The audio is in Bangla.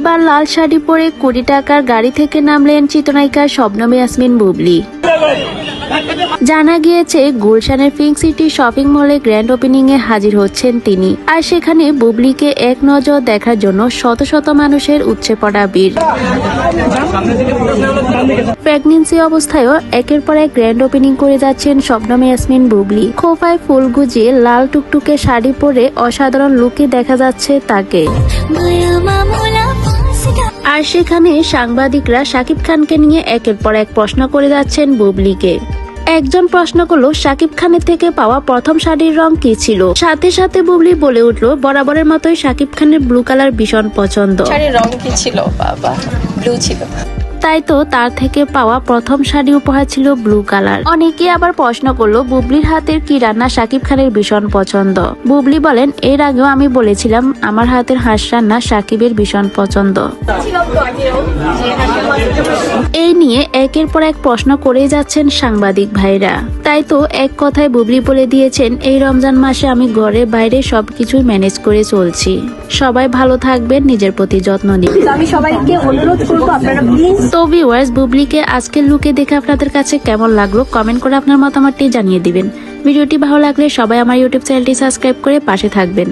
এবার লাল শাড়ি পরে কোটি টাকার গাড়ি থেকে নামলেন চিত্রনায়িকা শবনম ইয়াসমিন বুবলি। জানা গিয়েছে গুলশানের পিঙ্ক সিটি শপিং মলে গ্র্যান্ড ওপেনিং এ হাজির হচ্ছেন তিনি, আর সেখানে বুবলিকে এক নজর দেখার জন্য শত শত মানুষের উপচে পড়া ভিড়। প্রেগন্যান্সি অবস্থায়ও একের পর এক গ্র্যান্ড ওপেনিং করে যাচ্ছেন শবনম ইয়াসমিন বুবলি। খোপায় ফুল গুজিয়ে লাল টুকটুকে শাড়ি পরে অসাধারণ লুকে দেখা যাচ্ছে তাকে। আর সেখানে সাংবাদিকরা শাকিব খানকে নিয়ে একের পর এক প্রশ্ন করে যাচ্ছেন বুবলিকে। একজন প্রশ্ন করলো শাকিব খানের থেকে পাওয়া প্রথম শাড়ির রং কি ছিল। সাথে সাথে বুবলি বলে উঠলো বরাবরের মতোই শাকিব খানের ব্লু কালার ভীষণ পছন্দ। শাড়ির রং কি ছিল? বাবা, ব্লু ছিল। তাই তো তার থেকে পাওয়া প্রথম শাড়ি উপহার ছিল ব্লু কালার। অনেকে আবার প্রশ্ন করলো বুবলির হাতের কি রান্না শাকিব খানের ভীষণ পছন্দ। বুবলি বলেন, এর আগেও আমি বলেছিলাম আমার হাতের হাঁস রান্না শাকিবের ভীষণ পছন্দ। এই নিয়ে একের পর এক প্রশ্ন করেই যাচ্ছেন সাংবাদিক ভাইরা। তাই তো এক কথায় বুবলি বলে দিয়েছেন, এই রমজান মাসে আমি ঘরে বাইরে সবকিছুই ম্যানেজ করে চলছি। সবাই ভালো থাকবেন, নিজের প্রতি যত্ন নিবেন। আমি সবাইকে অনুরোধ করবো আপনারা প্লিজ। তো ভিউয়ার্স, বুবলিকে আজকের লুকে দেখে আপনাদের কাছে কেমন লাগলো কমেন্ট করে আপনার মতামতটি জানিয়ে দিবেন। ভিডিওটি ভালো লাগলে সবাই আমার ইউটিউব চ্যানেলটি সাবস্ক্রাইব করে পাশে থাকবেন।